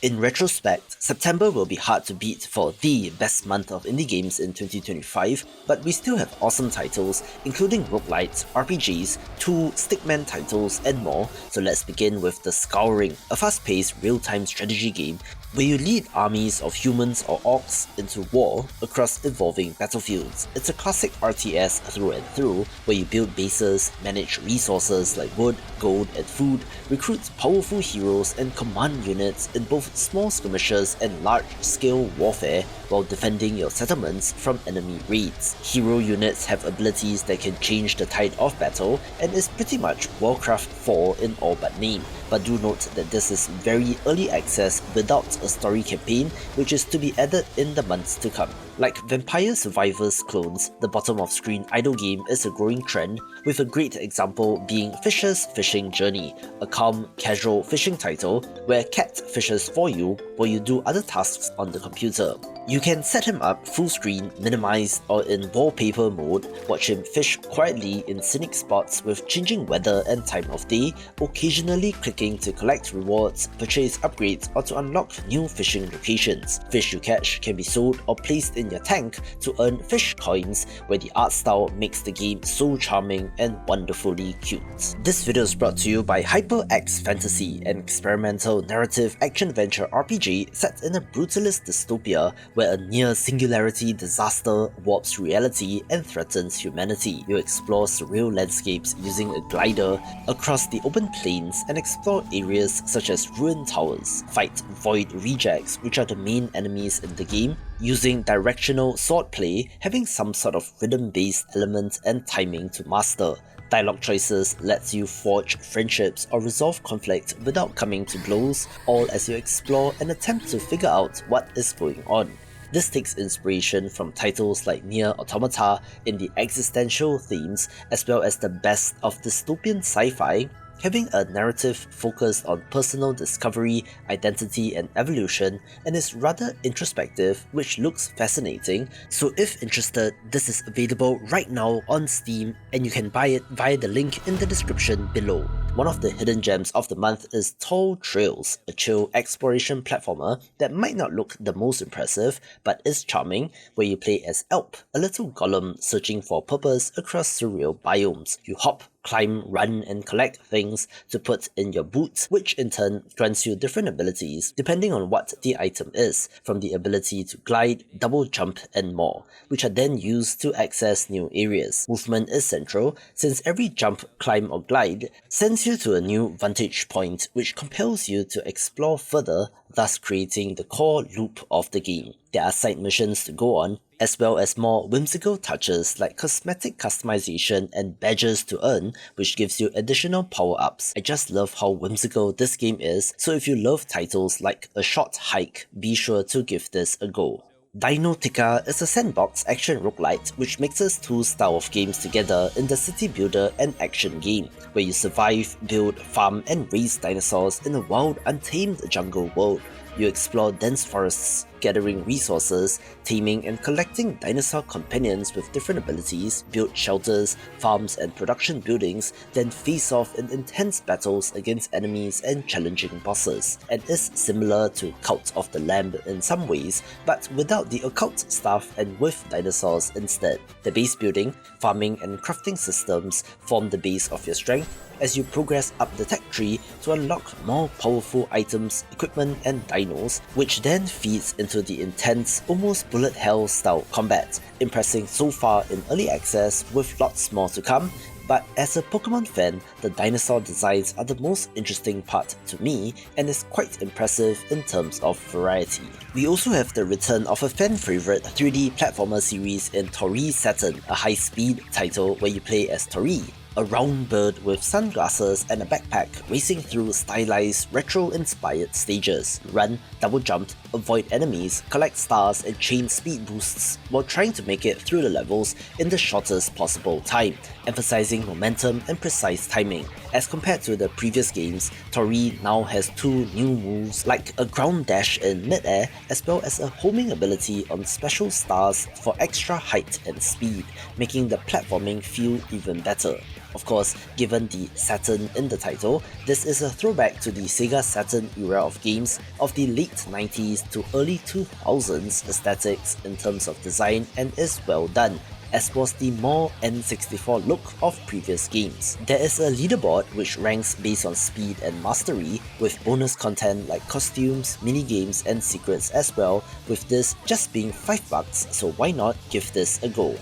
In retrospect, September will be hard to beat for the best month of indie games in 2025, but we still have awesome titles, including roguelites, RPGs, 2 Stickman titles, and more, so let's begin with the Scouring, a fast-paced real-time strategy game where you lead armies of humans or orcs into war across evolving battlefields. It's a classic RTS through and through, where you build bases, manage resources like wood, gold, and food, recruit powerful heroes, and command units in both small skirmishes and large-scale warfare while defending your settlements from enemy raids. Hero units have abilities that can change the tide of battle and is pretty much Warcraft 4 in all but name, but do note that this is very early access without a story campaign, which is to be added in the months to come. Like Vampire Survivors clones, the bottom of screen idle game is a growing trend, with a great example being Fischer's Fishing Journey, a calm, casual fishing title where Cat fishes for you while you do other tasks on the computer. You can set him up full screen, minimized, or in wallpaper mode, watch him fish quietly in scenic spots with changing weather and time of day, occasionally clicking to collect rewards, purchase upgrades, or to unlock new fishing locations. Fish you catch can be sold or placed in your tank to earn fish coins, where the art style makes the game so charming and wonderfully cute. This video is brought to you by HYPERxFANTASY, an experimental narrative action-adventure RPG set in a brutalist dystopia where a near-singularity disaster warps reality and threatens humanity. You explore surreal landscapes using a glider across the open plains and explore areas such as ruined towers. Fight void rejects, which are the main enemies in the game, using directional swordplay, having some sort of rhythm-based element and timing to master. Dialogue choices lets you forge friendships or resolve conflict without coming to blows, all as you explore and attempt to figure out what is going on. This takes inspiration from titles like Nier Automata in the existential themes, as well as the best of dystopian sci-fi, having a narrative focused on personal discovery, identity, and evolution, and is rather introspective, which looks fascinating. So if interested, this is available right now on Steam, and you can buy it via the link in the description below. One of the hidden gems of the month is Tall Trails, a chill exploration platformer that might not look the most impressive, but is charming, where you play as Elp, a little golem searching for purpose across surreal biomes. You hop, climb, run, and collect things to put in your boots, which in turn grants you different abilities depending on what the item is, from the ability to glide, double jump, and more, which are then used to access new areas. Movement is central, since every jump, climb, or glide sends you to a new vantage point, which compels you to explore further, thus creating the core loop of the game. There are side missions to go on, as well as more whimsical touches like cosmetic customization and badges to earn, which gives you additional power-ups. I just love how whimsical this game is, so if you love titles like A Short Hike, be sure to give this a go. Dinotica is a sandbox action roguelite which mixes two styles of games together in the city builder and action game, where you survive, build, farm, and raise dinosaurs in a wild, untamed jungle world. You explore dense forests, gathering resources, taming and collecting dinosaur companions with different abilities, build shelters, farms, and production buildings, then face off in intense battles against enemies and challenging bosses, and is similar to Cult of the Lamb in some ways, but without the occult stuff and with dinosaurs instead. The base building, farming, and crafting systems form the base of your strength as you progress up the tech tree to unlock more powerful items, equipment, and dinos, which then feeds into the intense, almost bullet hell style combat, impressing so far in early access with lots more to come. But as a Pokemon fan, the dinosaur designs are the most interesting part to me and is quite impressive in terms of variety. We also have the return of a fan favourite 3D platformer series in Toree Saturn, a high-speed title where you play as Toree, a round bird with sunglasses and a backpack racing through stylized, retro-inspired stages. Run, double jump, avoid enemies, collect stars, and chain speed boosts while trying to make it through the levels in the shortest possible time, emphasizing momentum and precise timing. As compared to the previous games, Toree now has 2 new moves like a ground dash in mid-air as well as a homing ability on special stars for extra height and speed, making the platforming feel even better. Of course, given the Saturn in the title, this is a throwback to the Sega Saturn era of games of the late 90s to early 2000s aesthetics in terms of design and is well done, as was the more N64 look of previous games. There is a leaderboard which ranks based on speed and mastery, with bonus content like costumes, minigames and secrets as well, with this just being $5, so why not give this a go.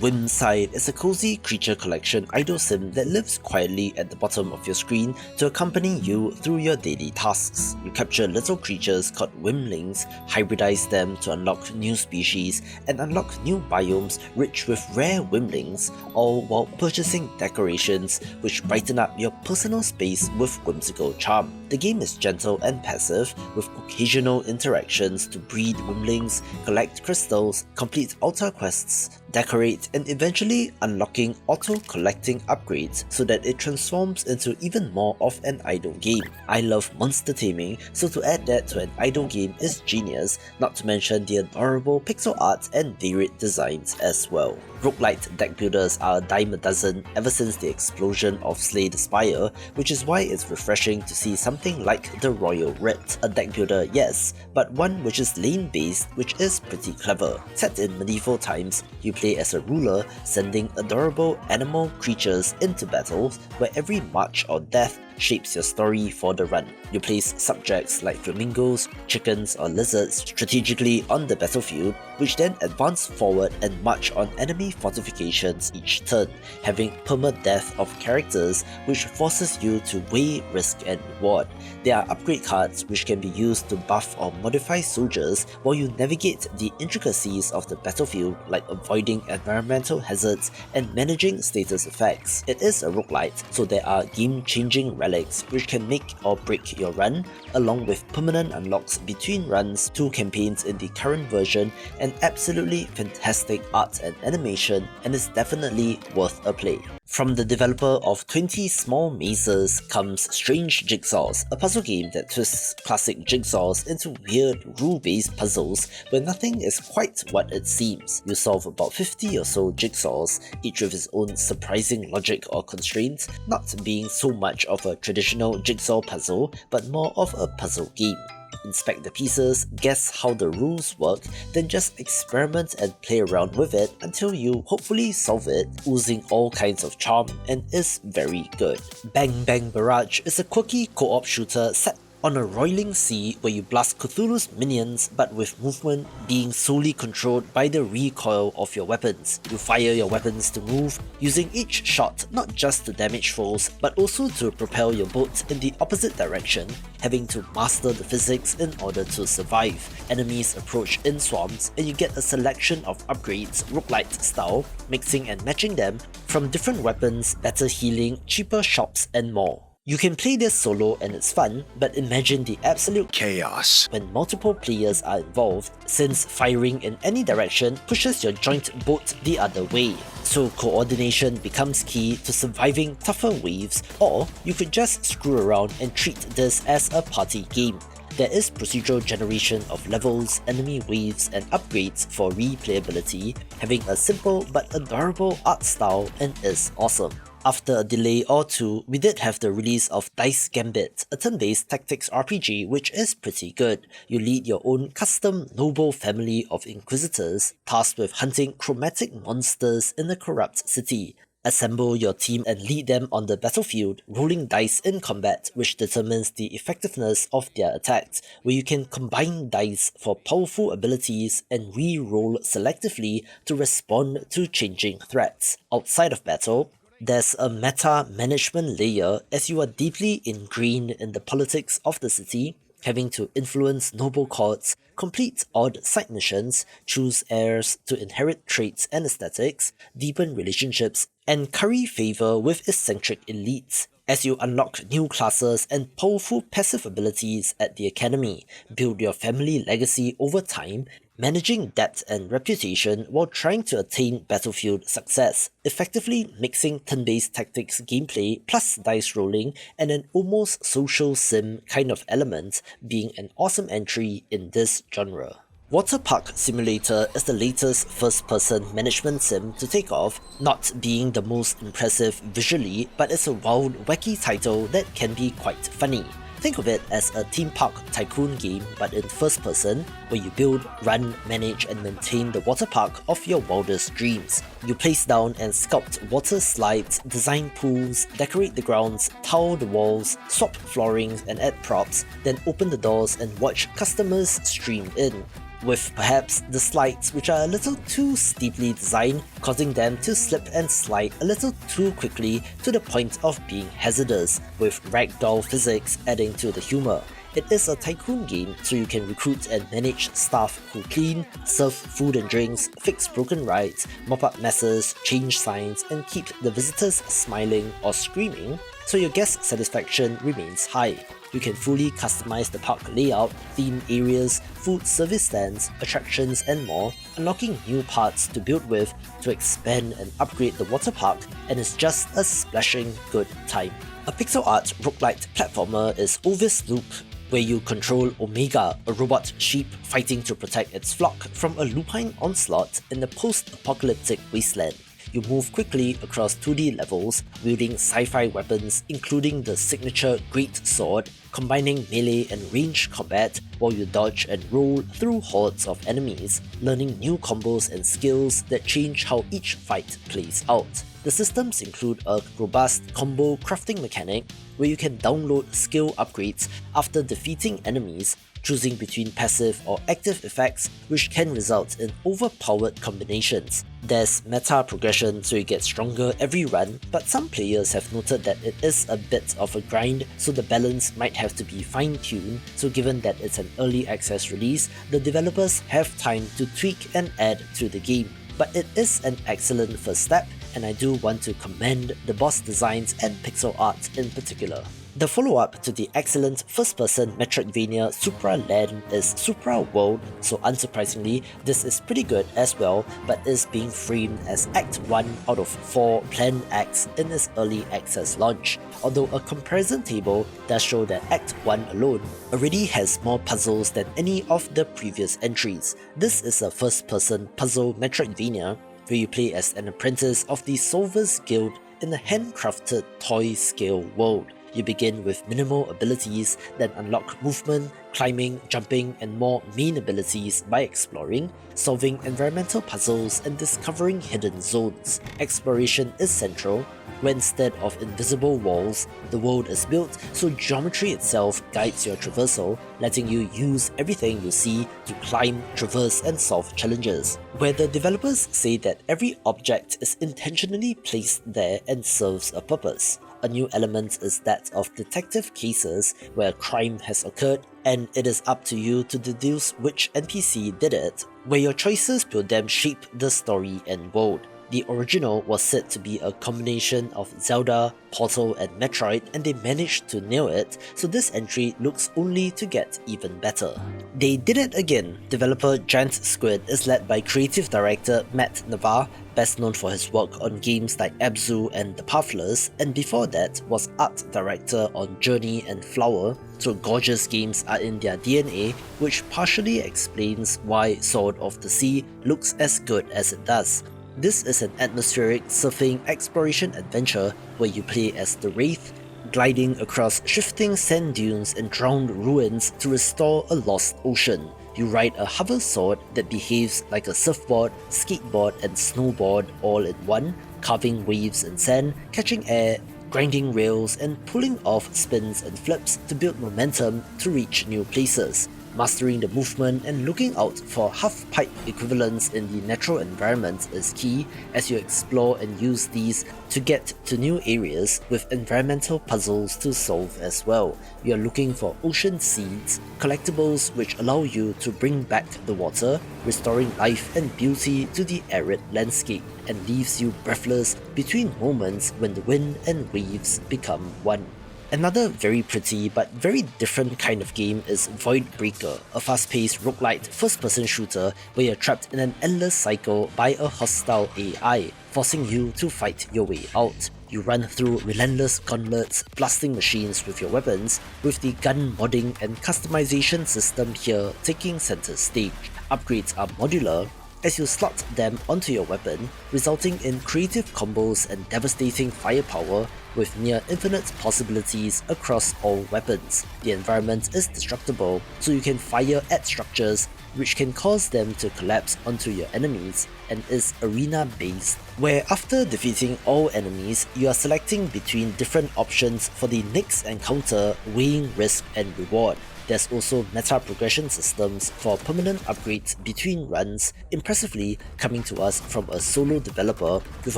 Whimside is a cozy creature collection idle sim that lives quietly at the bottom of your screen to accompany you through your daily tasks. You capture little creatures called Wimlings, hybridize them to unlock new species, and unlock new biomes rich with rare Wimlings, all while purchasing decorations which brighten up your personal space with whimsical charm. The game is gentle and passive, with occasional interactions to breed Wimlings, collect crystals, complete altar quests, decorate, and eventually unlocking auto-collecting upgrades so that it transforms into even more of an idle game. I love monster taming, so to add that to an idle game is genius, not to mention the adorable pixel art and varied designs as well. Roguelite deck builders are a dime a dozen ever since the explosion of Slay the Spire, which is why it's refreshing to see something like the Royal Writ. A deck builder, yes, but one which is lane-based, which is pretty clever. Set in medieval times, you play as a ruler, sending adorable animal creatures into battles where every march or death shapes your story for the run. You place subjects like flamingos, chickens or lizards strategically on the battlefield, which then advance forward and march on enemy fortifications each turn, having perma-death of characters which forces you to weigh risk and reward. There are upgrade cards which can be used to buff or modify soldiers while you navigate the intricacies of the battlefield, like avoiding environmental hazards and managing status effects. It is a roguelite, so there are game-changing relics which can make or break your run, along with permanent unlocks between runs, 2 campaigns in the current version, and absolutely fantastic art and animation, and is definitely worth a play. From the developer of 20 Small Mazes comes Strange Jigsaws, a puzzle game that twists classic jigsaws into weird rule-based puzzles where nothing is quite what it seems. You solve about 50 or so jigsaws, each with its own surprising logic or constraints, not being so much of a traditional jigsaw puzzle, but more of a puzzle game. Inspect the pieces, guess how the rules work, then just experiment and play around with it until you hopefully solve it, oozing all kinds of charm, and is very good. Bang Bang Barrage is a quirky co-op shooter set on a roiling sea where you blast Cthulhu's minions, but with movement being solely controlled by the recoil of your weapons. You fire your weapons to move, using each shot not just to damage foes, but also to propel your boat in the opposite direction, having to master the physics in order to survive. Enemies approach in swarms, and you get a selection of upgrades, roguelite style, mixing and matching them from different weapons, better healing, cheaper shops, and more. You can play this solo and it's fun, but imagine the absolute chaos when multiple players are involved, since firing in any direction pushes your joint boat the other way. So coordination becomes key to surviving tougher waves, or you could just screw around and treat this as a party game. There is procedural generation of levels, enemy waves, and upgrades for replayability, having a simple but adorable art style, and is awesome. After a delay or two, we did have the release of Dice Gambit, a turn-based tactics RPG which is pretty good. You lead your own custom noble family of inquisitors, tasked with hunting chromatic monsters in a corrupt city. Assemble your team and lead them on the battlefield, rolling dice in combat, which determines the effectiveness of their attacks, where you can combine dice for powerful abilities and re-roll selectively to respond to changing threats. Outside of battle, there's a meta management layer as you are deeply ingrained in the politics of the city, having to influence noble courts, complete odd side missions, choose heirs to inherit traits and aesthetics, deepen relationships, and curry favor with eccentric elites. As you unlock new classes and powerful passive abilities at the academy, build your family legacy over time, managing debt and reputation while trying to attain battlefield success, effectively mixing turn-based tactics gameplay plus dice rolling and an almost social sim kind of element being an awesome entry in this genre. Waterpark Simulator is the latest first-person management sim to take off, not being the most impressive visually, but it's a wild, wacky title that can be quite funny. Think of it as a theme park tycoon game but in first person, where you build, run, manage and maintain the water park of your wildest dreams. You place down and sculpt water slides, design pools, decorate the grounds, tile the walls, swap floorings and add props, then open the doors and watch customers stream in, with perhaps the slides which are a little too steeply designed, causing them to slip and slide a little too quickly to the point of being hazardous, with ragdoll physics adding to the humour. It is a tycoon game, so you can recruit and manage staff who clean, serve food and drinks, fix broken rides, mop up messes, change signs, and keep the visitors smiling or screaming, so your guest satisfaction remains high. You can fully customize the park layout, theme areas, food service stands, attractions and more, unlocking new parts to build with to expand and upgrade the water park, and it's just a splashing good time. A pixel art roguelite platformer is OVIS Loop, where you control Omega, a robot sheep fighting to protect its flock from a lupine onslaught in the post-apocalyptic wasteland. You move quickly across 2D levels, wielding sci-fi weapons including the signature Great Sword, combining melee and ranged combat while you dodge and roll through hordes of enemies, learning new combos and skills that change how each fight plays out. The systems include a robust combo crafting mechanic where you can download skill upgrades after defeating enemies, choosing between passive or active effects which can result in overpowered combinations. There's meta progression so you get stronger every run, but some players have noted that it is a bit of a grind, so the balance might have to be fine-tuned, so given that it's an early access release, the developers have time to tweak and add to the game. But it is an excellent first step, and I do want to commend the boss designs and pixel art in particular. The follow-up to the excellent first-person Metroidvania Supraland is Supraworld, so unsurprisingly, this is pretty good as well, but is being framed as Act 1 out of 4 planned acts in its early access launch, although a comparison table does show that Act 1 alone already has more puzzles than any of the previous entries. This is a first-person puzzle Metroidvania, where you play as an apprentice of the Solvers Guild in a handcrafted toy-scale world. You begin with minimal abilities, then unlock movement, climbing, jumping, and more main abilities by exploring, solving environmental puzzles, and discovering hidden zones. Exploration is central, where instead of invisible walls, the world is built so geometry itself guides your traversal, letting you use everything you see to climb, traverse, and solve challenges. Where the developers say that every object is intentionally placed there and serves a purpose. A new element is that of detective cases where a crime has occurred and it is up to you to deduce which NPC did it, where your choices will then shape the story and world. The original was said to be a combination of Zelda, Portal and Metroid, and they managed to nail it, so this entry looks only to get even better. They did it again. Developer Giant Squid is led by creative director Matt Navarre, best known for his work on games like Abzu and The Pathless, and before that was art director on Journey and Flower, so gorgeous games are in their DNA, which partially explains why Sword of the Sea looks as good as it does. This is an atmospheric surfing exploration adventure where you play as the Wraith, gliding across shifting sand dunes and drowned ruins to restore a lost ocean. You ride a hover sword that behaves like a surfboard, skateboard and snowboard all in one, carving waves in sand, catching air, grinding rails and pulling off spins and flips to build momentum to reach new places. Mastering the movement and looking out for half-pipe equivalents in the natural environment is key as you explore and use these to get to new areas with environmental puzzles to solve as well. You are looking for ocean seeds, collectibles which allow you to bring back the water, restoring life and beauty to the arid landscape, and leaves you breathless between moments when the wind and waves become one. Another very pretty but very different kind of game is Voidbreaker, a fast-paced roguelite first-person shooter where you're trapped in an endless cycle by a hostile AI, forcing you to fight your way out. You run through relentless gauntlets, blasting machines with your weapons, with the gun modding and customization system here taking center stage. Upgrades are modular, as you slot them onto your weapon, resulting in creative combos and devastating firepower with near infinite possibilities across all weapons. The environment is destructible, so you can fire at structures which can cause them to collapse onto your enemies, and is arena based, where after defeating all enemies, you are selecting between different options for the next encounter, weighing risk and reward. There's also meta progression systems for permanent upgrades between runs, impressively coming to us from a solo developer with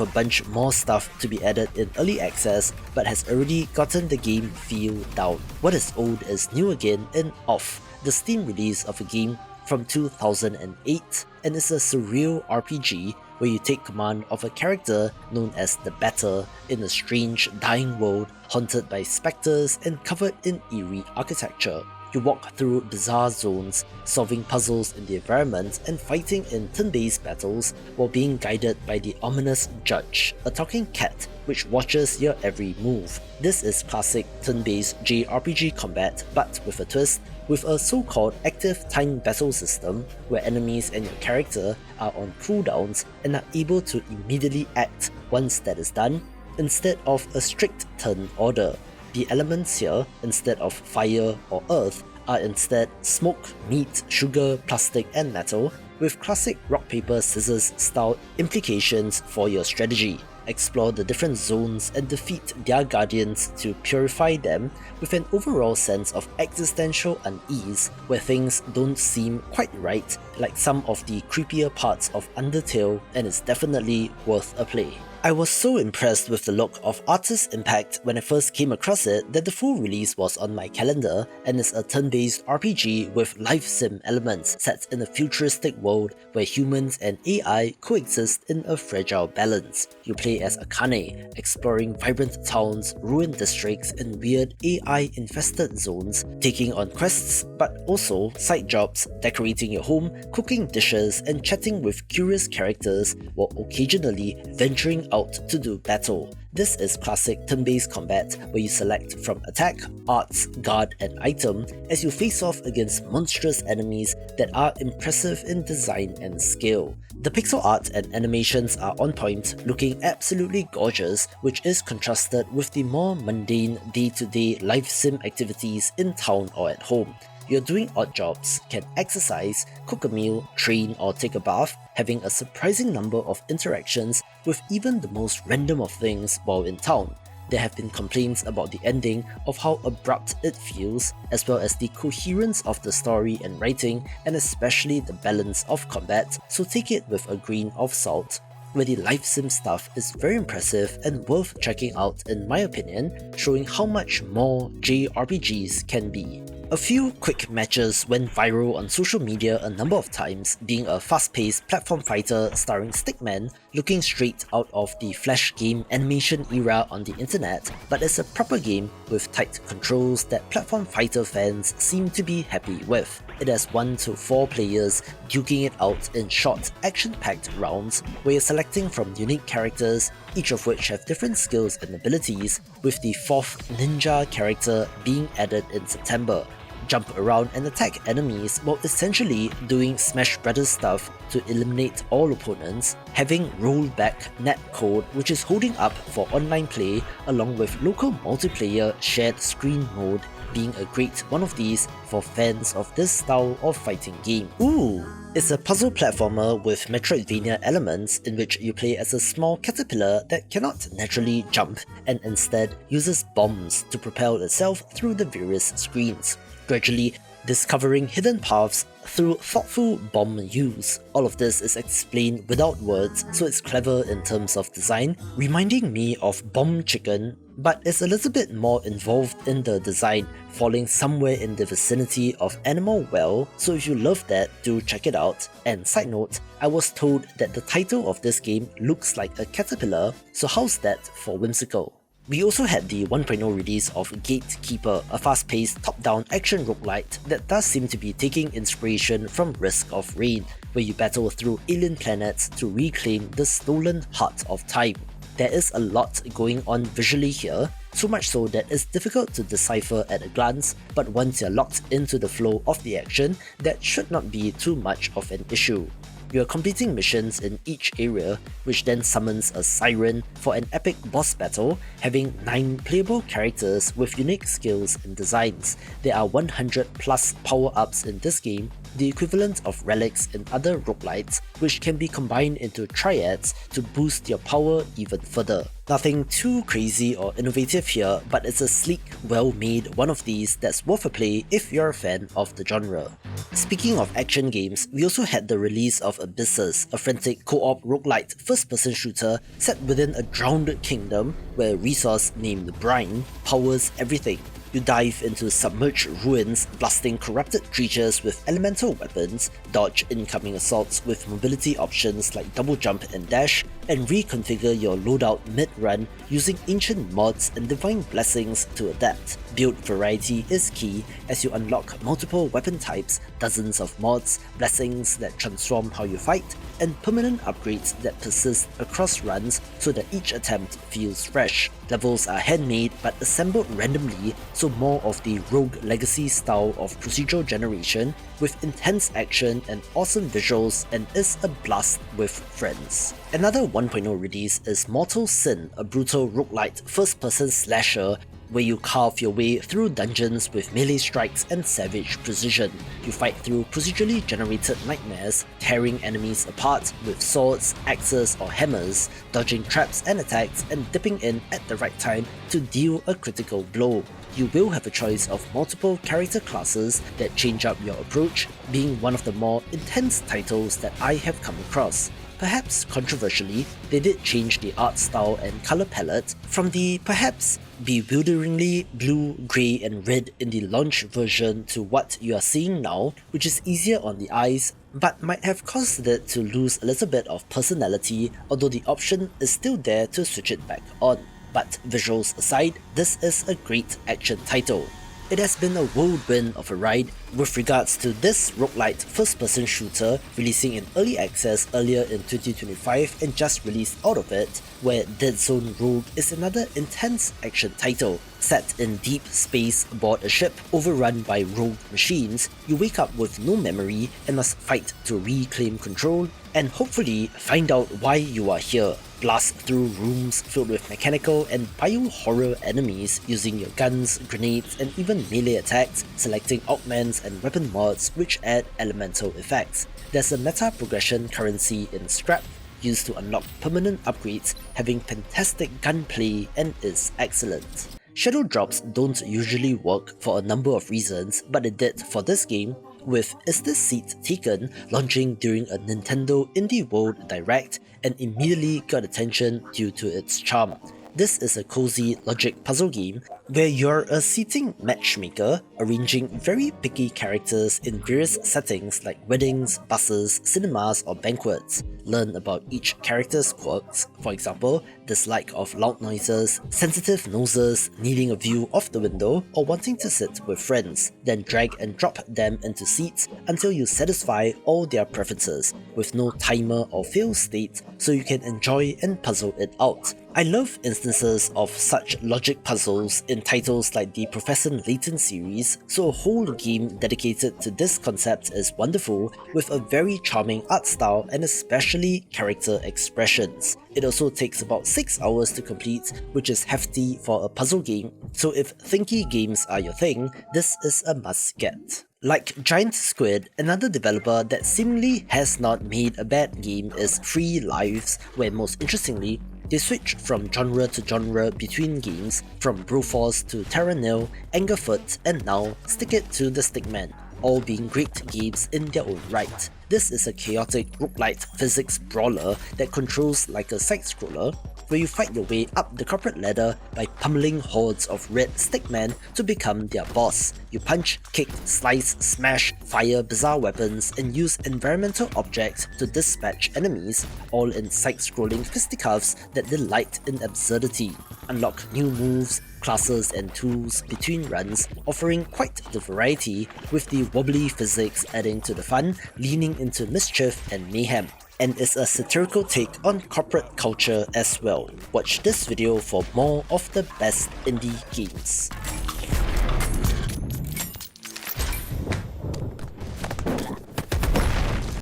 a bunch more stuff to be added in early access, but has already gotten the game feel down. What is old is new again in Off, the Steam release of a game from 2008, and is a surreal RPG where you take command of a character known as the Batter in a strange, dying world haunted by specters and covered in eerie architecture. You walk through bizarre zones, solving puzzles in the environment and fighting in turn-based battles while being guided by the ominous Judge, a talking cat which watches your every move. This is classic turn-based JRPG combat, but with a twist, with a so-called active time battle system where enemies and your character are on cooldowns and are able to immediately act once that is done, instead of a strict turn order. The elements here, instead of fire or earth, are instead smoke, meat, sugar, plastic and metal, with classic rock paper scissors style implications for your strategy. Explore the different zones and defeat their guardians to purify them, with an overall sense of existential unease where things don't seem quite right, like some of the creepier parts of Undertale, and is definitely worth a play. I was so impressed with the look of Artist Impact when I first came across it that the full release was on my calendar, and is a turn-based RPG with life sim elements set in a futuristic world where humans and AI coexist in a fragile balance. You play as Akane, exploring vibrant towns, ruined districts and weird AI-infested zones, taking on quests but also side jobs, decorating your home, cooking dishes and chatting with curious characters while occasionally venturing out to do battle. This is classic turn-based combat where you select from attack, arts, guard and item as you face off against monstrous enemies that are impressive in design and scale. The pixel art and animations are on point, looking absolutely gorgeous, which is contrasted with the more mundane day-to-day life sim activities in town or at home. You're doing odd jobs, can exercise, cook a meal, train or take a bath, having a surprising number of interactions with even the most random of things while in town. There have been complaints about the ending of how abrupt it feels, as well as the coherence of the story and writing, and especially the balance of combat, so take it with a grain of salt. Where the life sim stuff is very impressive and worth checking out in my opinion, showing how much more JRPGs can be. A few quick matches went viral on social media a number of times, being a fast-paced platform fighter starring Stickman, looking straight out of the Flash game animation era on the internet, but it's a proper game with tight controls that platform fighter fans seem to be happy with. It has 1 to 4 players duking it out in short, action-packed rounds where you're selecting from unique characters, each of which have different skills and abilities, with the 4th ninja character being added in September. Jump around and attack enemies while essentially doing Smash Brothers stuff to eliminate all opponents, having rollback netcode which is holding up for online play, along with local multiplayer shared screen mode being a great one of these for fans of this style of fighting game. Ooh! It's a puzzle platformer with Metroidvania elements in which you play as a small caterpillar that cannot naturally jump and instead uses bombs to propel itself through the various screens, gradually discovering hidden paths through thoughtful bomb use. All of this is explained without words, so it's clever in terms of design, reminding me of Bomb Chicken, but it's a little bit more involved in the design, falling somewhere in the vicinity of Animal Well, so if you love that, do check it out. And side note, I was told that the title of this game looks like a caterpillar, so how's that for whimsical? We also had the 1.0 release of Gatekeeper, a fast-paced top-down action roguelite that does seem to be taking inspiration from Risk of Rain, where you battle through alien planets to reclaim the stolen heart of time. There is a lot going on visually here, so much so that it's difficult to decipher at a glance, but once you're locked into the flow of the action, that should not be too much of an issue. You are completing missions in each area, which then summons a siren for an epic boss battle, having 9 playable characters with unique skills and designs. There are 100 plus power-ups in this game, the equivalent of relics in other roguelites, which can be combined into triads to boost your power even further. Nothing too crazy or innovative here, but it's a sleek, well-made one of these that's worth a play if you're a fan of the genre. Speaking of action games, we also had the release of Abysses, a frantic co-op roguelite first-person shooter set within a drowned kingdom where a resource named Brine powers everything. You dive into submerged ruins, blasting corrupted creatures with elemental weapons, dodge incoming assaults with mobility options like double jump and dash, and reconfigure your loadout mid-run using ancient mods and divine blessings to adapt. Build variety is key as you unlock multiple weapon types, dozens of mods, blessings that transform how you fight, and permanent upgrades that persist across runs so that each attempt feels fresh. Levels are handmade but assembled randomly, so more of the rogue legacy style of procedural generation with intense action and awesome visuals, and is a blast with friends. Another 1.0 release is Mortal Sin, a brutal roguelite first-person slasher where you carve your way through dungeons with melee strikes and savage precision. You fight through procedurally generated nightmares, tearing enemies apart with swords, axes or hammers, dodging traps and attacks, and dipping in at the right time to deal a critical blow. You will have a choice of multiple character classes that change up your approach, being one of the more intense titles that I have come across. Perhaps controversially, they did change the art style and colour palette from the perhaps bewilderingly blue, grey and red in the launch version to what you are seeing now, which is easier on the eyes but might have caused it to lose a little bit of personality, although the option is still there to switch it back on. But visuals aside, this is a great action title. It has been a whirlwind of a ride with regards to this roguelite first-person shooter releasing in early access earlier in 2025 and just released out of it, where Dead Zone Rogue is another intense action title. Set in deep space aboard a ship overrun by rogue machines, you wake up with no memory and must fight to reclaim control and hopefully find out why you are here. Blast through rooms filled with mechanical and bio-horror enemies using your guns, grenades and even melee attacks, selecting augments and weapon mods which add elemental effects. There's a meta progression currency in Scrap used to unlock permanent upgrades, having fantastic gunplay and is excellent. Shadow drops don't usually work for a number of reasons, but it did for this game, with Is This Seat Taken launching during a Nintendo Indie World Direct and immediately got attention due to its charm. This is a cozy logic puzzle game where you're a seating matchmaker, arranging very picky characters in various settings like weddings, buses, cinemas or banquets. Learn about each character's quirks, for example, dislike of loud noises, sensitive noses, needing a view of the window, or wanting to sit with friends. Then drag and drop them into seats until you satisfy all their preferences, with no timer or fail state, so you can enjoy and puzzle it out. I love instances of such logic puzzles in titles like the Professor Layton series, so a whole game dedicated to this concept is wonderful, with a very charming art style and especially character expressions. It also takes about 6 hours to complete, which is hefty for a puzzle game, so if thinky games are your thing, this is a must get. Like Giant Squid, another developer that seemingly has not made a bad game is Free Lives, where most interestingly, they switch from genre to genre between games, from Broforce to Terra Nil, Angerfoot, and now Stick It to the Stickman, all being great games in their own right. This is a chaotic roguelite physics brawler that controls like a side-scroller, where you fight your way up the corporate ladder by pummeling hordes of red stickmen to become their boss. You punch, kick, slice, smash, fire bizarre weapons, and use environmental objects to dispatch enemies, all in side-scrolling fisticuffs that delight in absurdity. Unlock new moves, classes and tools between runs, offering quite the variety, with the wobbly physics adding to the fun, leaning into mischief and mayhem, and is a satirical take on corporate culture as well. Watch this video for more of the best indie games.